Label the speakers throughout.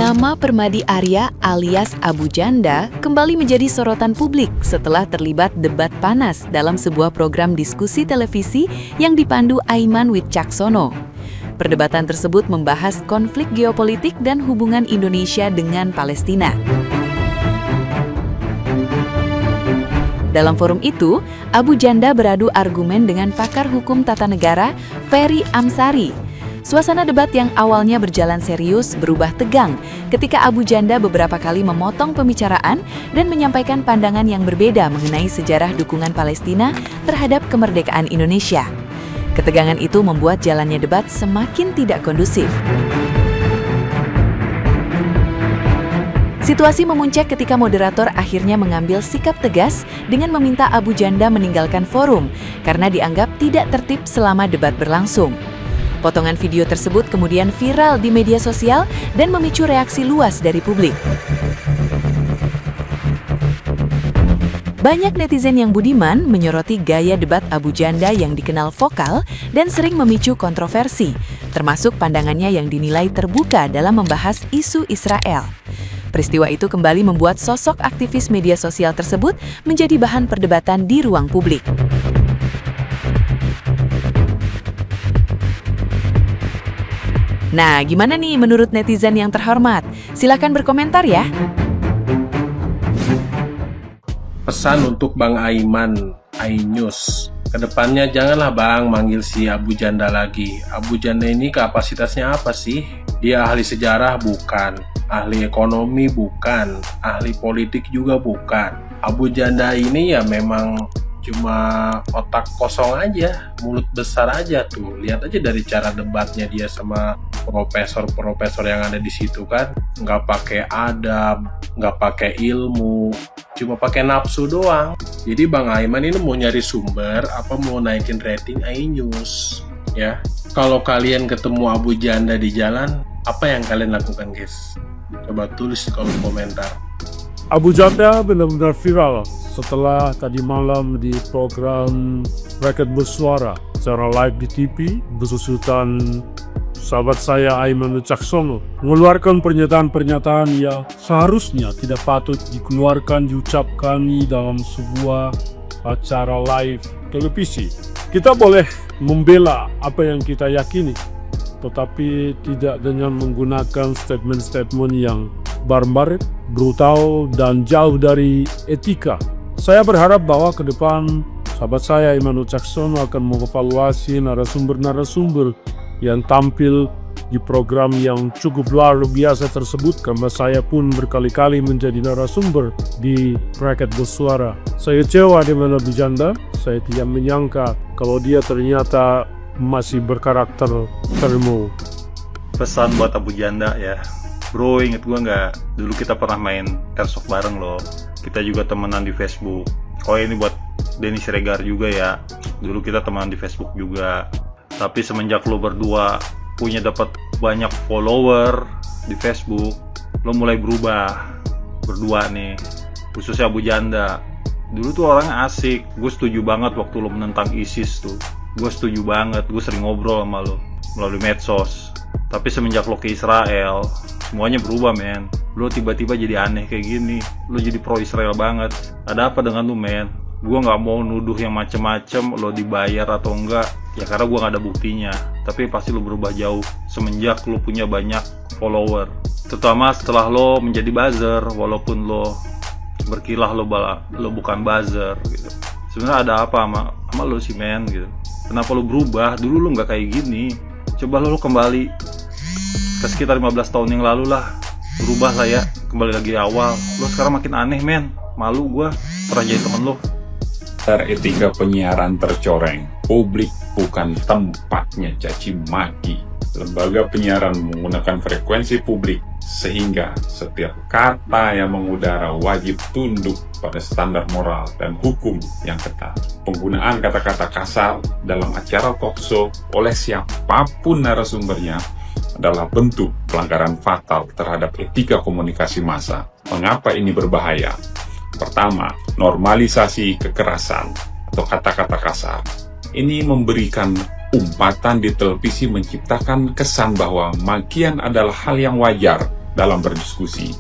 Speaker 1: Nama Permadi Arya alias Abu Janda kembali menjadi sorotan publik setelah terlibat debat panas dalam sebuah program diskusi televisi yang dipandu Aiman Wicaksono. Perdebatan tersebut membahas konflik geopolitik dan hubungan Indonesia dengan Palestina. Dalam forum itu, Abu Janda beradu argumen dengan pakar hukum tata negara, Ferry Amsari. Suasana debat yang awalnya berjalan serius berubah tegang ketika Abu Janda beberapa kali memotong pembicaraan dan menyampaikan pandangan yang berbeda mengenai sejarah dukungan Palestina terhadap kemerdekaan Indonesia. Ketegangan itu membuat jalannya debat semakin tidak kondusif. Situasi memuncak ketika moderator akhirnya mengambil sikap tegas dengan meminta Abu Janda meninggalkan forum karena dianggap tidak tertib selama debat berlangsung. Potongan video tersebut kemudian viral di media sosial dan memicu reaksi luas dari publik. Banyak netizen yang budiman menyoroti gaya debat Abu Janda yang dikenal vokal dan sering memicu kontroversi, termasuk pandangannya yang dinilai terbuka dalam membahas isu Israel. Peristiwa itu kembali membuat sosok aktivis media sosial tersebut menjadi bahan perdebatan di ruang publik. Nah, gimana nih menurut netizen yang terhormat? Silakan berkomentar ya.
Speaker 2: Pesan untuk Bang Aiman, Ainews. Kedepannya janganlah Bang manggil si Abu Janda lagi. Abu Janda ini kapasitasnya apa sih? Dia ahli sejarah bukan, ahli ekonomi bukan, ahli politik juga bukan. Abu Janda ini ya memang cuma otak kosong aja, mulut besar aja tuh. Lihat aja dari cara debatnya dia sama profesor-profesor yang ada di situ kan. Nggak pakai adab, nggak pakai ilmu, cuma pakai nafsu doang. Jadi Bang Aiman ini mau nyari sumber apa mau naikin rating iNews ya. Kalau kalian ketemu Abu Janda di jalan, apa yang kalian lakukan guys? Coba tulis di kolom komentar.
Speaker 3: Abu Janda benar-benar viral setelah tadi malam di program Rakyat Bersuara secara live di TV besusutan sahabat saya Aiman Wicaksono mengeluarkan pernyataan-pernyataan yang seharusnya tidak patut dikeluarkan, diucapkan dalam sebuah acara live televisi. Kita boleh membela apa yang kita yakini, tetapi tidak dengan menggunakan statement-statement yang barbar, brutal, dan jauh dari etika. Saya berharap bahwa ke depan sahabat saya Aiman Wicaksono akan mengevaluasi narasumber-narasumber yang tampil di program yang cukup luar biasa tersebut, karena saya pun berkali-kali menjadi narasumber di Rakyat Bersuara. Saya kecewa dengan Abu Janda. Saya tidak menyangka kalau dia ternyata masih berkarakter termo.
Speaker 4: Pesan buat Abu Janda ya, bro, inget gua nggak? Dulu kita pernah main airsoft bareng loh. Kita juga temenan di Facebook. Oh, ini buat Denny Siregar juga ya. Dulu kita temenan di Facebook juga. Tapi semenjak lo berdua punya dapat banyak follower di Facebook, lo mulai berubah berdua nih. Khususnya Abu Janda. Dulu tuh orangnya asik. Gue setuju banget waktu lo menentang ISIS tuh. Gue setuju banget. Gue sering ngobrol sama lo melalui medsos. Tapi semenjak lo ke Israel, semuanya berubah men. Lo tiba-tiba jadi aneh kayak gini. Lo jadi pro Israel banget. Ada apa dengan lo men? Gue gak mau nuduh yang macem-macem lo dibayar atau enggak, ya karena gue gak ada buktinya. Tapi pasti lo berubah jauh semenjak lo punya banyak follower. Terutama setelah lo menjadi buzzer, walaupun lo berkilah lo bukan buzzer gitu. Sebenarnya ada apa sama lo sih men gitu. Kenapa lo berubah? Dulu lo gak kayak gini. Coba lo kembali ke sekitar 15 tahun yang lalu lah. Berubah lah ya, kembali lagi awal. Lo sekarang makin aneh men. Malu gue pernah jadi temen lo.
Speaker 5: Etika penyiaran tercoreng. Publik bukan tempatnya caci maki. Lembaga penyiaran menggunakan frekuensi publik sehingga setiap kata yang mengudara wajib tunduk pada standar moral dan hukum yang ketat. Penggunaan kata-kata kasar dalam acara talkshow oleh siapapun narasumbernya adalah bentuk pelanggaran fatal terhadap etika komunikasi massa. Mengapa ini berbahaya? Pertama, normalisasi kekerasan atau kata-kata kasar. Ini memberikan umpatan di televisi, menciptakan kesan bahwa makian adalah hal yang wajar dalam berdiskusi.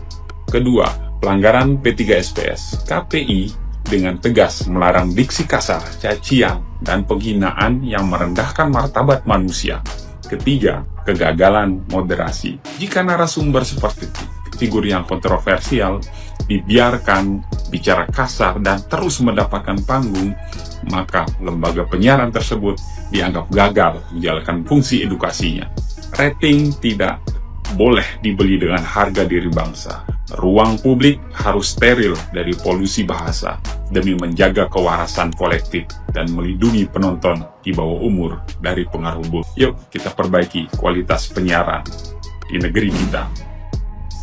Speaker 5: Kedua, pelanggaran P3SPS. KPI dengan tegas melarang diksi kasar, cacian, dan penghinaan yang merendahkan martabat manusia. Ketiga, kegagalan moderasi. Jika narasumber seperti figur yang kontroversial dibiarkan bicara kasar dan terus mendapatkan panggung, maka lembaga penyiaran tersebut dianggap gagal menjalankan fungsi edukasinya. Rating tidak boleh dibeli dengan harga diri bangsa. Ruang publik harus steril dari polusi bahasa demi menjaga kewarasan kolektif dan melindungi penonton di bawah umur dari pengaruh buruk. Yuk kita perbaiki kualitas penyiaran di negeri kita.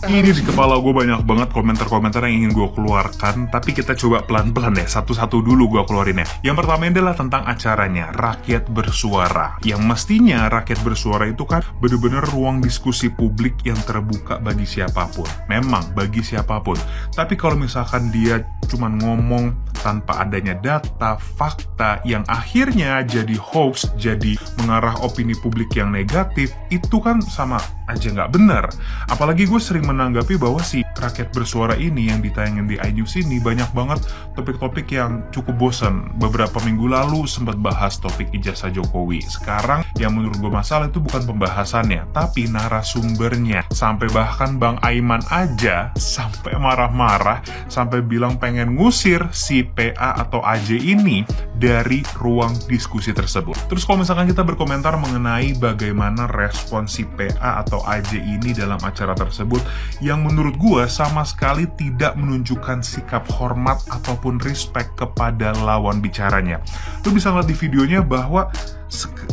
Speaker 6: Ini di kepala gue banyak banget komentar-komentar yang ingin gue keluarkan, tapi kita coba pelan-pelan deh, satu-satu dulu gue keluarinnya. Yang pertama adalah tentang acaranya, Rakyat Bersuara. Yang mestinya Rakyat Bersuara itu kan bener-bener ruang diskusi publik yang terbuka bagi siapapun. Memang bagi siapapun. Tapi kalau misalkan dia cuma ngomong tanpa adanya data, fakta, yang akhirnya jadi hoax, jadi mengarah opini publik yang negatif, itu kan sama aja nggak benar. Apalagi gue sering menanggapi bahwa si Rakyat Bersuara ini yang ditayangin di iNews ini banyak banget topik-topik yang cukup bosen. Beberapa minggu lalu sempat bahas topik ijazah Jokowi. Sekarang yang menurut gue masalah itu bukan pembahasannya, tapi narasumbernya. Sampai bahkan Bang Aiman aja sampai marah-marah, sampai bilang pengen ngusir si PA atau AJ ini dari ruang diskusi tersebut. Terus kalau misalkan kita berkomentar mengenai bagaimana respon si PA atau AJ ini dalam acara tersebut, yang menurut gue sama sekali tidak menunjukkan sikap hormat ataupun respect kepada lawan bicaranya. Lu bisa ngeliat di videonya bahwa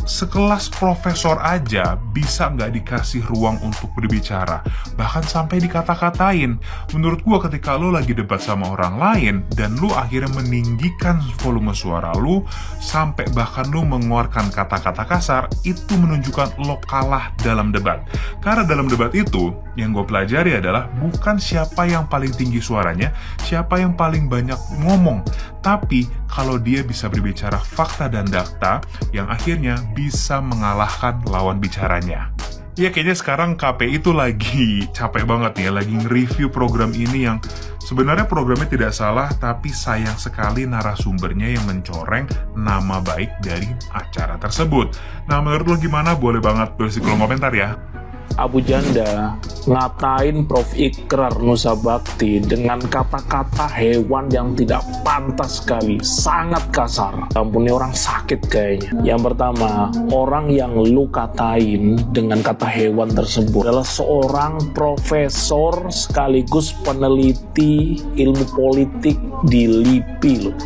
Speaker 6: sekelas profesor aja bisa nggak dikasih ruang untuk berbicara, bahkan sampai dikata-katain. Menurut gua ketika lu lagi debat sama orang lain dan lu akhirnya meninggikan volume suara lu sampai bahkan lu mengeluarkan kata-kata kasar, itu menunjukkan lo kalah dalam debat. Karena dalam debat itu yang gue pelajari adalah bukan siapa yang paling tinggi suaranya, siapa yang paling banyak ngomong, tapi kalau dia bisa berbicara fakta dan data yang akhirnya bisa mengalahkan lawan bicaranya. Ya kayaknya sekarang KPI itu lagi capek banget nih, lagi nge-review program ini yang sebenarnya programnya tidak salah, tapi sayang sekali narasumbernya yang mencoreng nama baik dari acara tersebut. Nah menurut lo gimana? Boleh banget tulis di kolom komentar ya.
Speaker 7: Abu Janda ngatain Prof. Ikrar Nusa Bakti dengan kata-kata hewan yang tidak pantas sekali, sangat kasar. Ampun, ini orang sakit kayaknya. Yang pertama, orang yang lu katain dengan kata hewan tersebut adalah seorang profesor sekaligus peneliti ilmu politik di LIPI loh.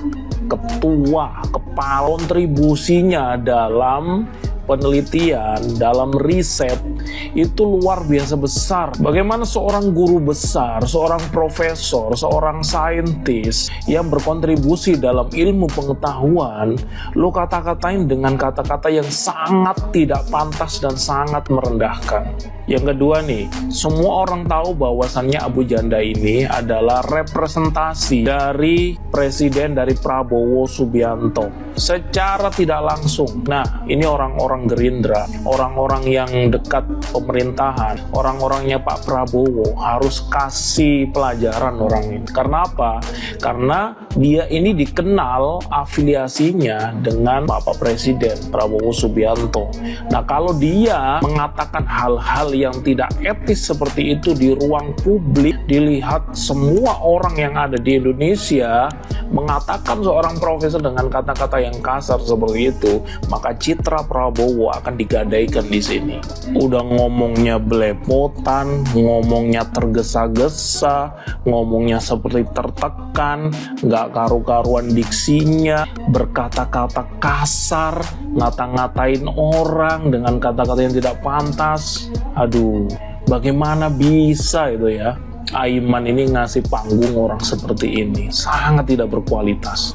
Speaker 7: Ketua, kepala, kontribusinya dalam penelitian, dalam riset itu luar biasa besar. Bagaimana seorang guru besar, seorang profesor, seorang saintis yang berkontribusi dalam ilmu pengetahuan, lo kata-katain dengan kata-kata yang sangat tidak pantas dan sangat merendahkan. Yang kedua nih, semua orang tahu bahwasannya Abu Janda ini adalah representasi dari presiden dari Prabowo Subianto secara tidak langsung. Nah, ini orang-orang Gerindra, orang-orang yang dekat pemerintahan, orang-orangnya Pak Prabowo harus kasih pelajaran orang ini. Karena apa? Karena dia ini dikenal afiliasinya dengan Bapak Presiden Prabowo Subianto. Nah, kalau dia mengatakan hal-hal yang tidak etis seperti itu di ruang publik, dilihat semua orang yang ada di Indonesia mengatakan seorang profesor dengan kata-kata yang kasar seperti itu, maka citra Prabowo akan digadaikan di sini. Udah ngomongnya belepotan, ngomongnya tergesa-gesa, ngomongnya seperti tertekan, nggak karu-karuan diksinya, berkata-kata kasar, ngata-ngatain orang dengan kata-kata yang tidak pantas. Aduh, bagaimana bisa itu ya? Aiman ini ngasih panggung orang seperti ini, sangat tidak berkualitas.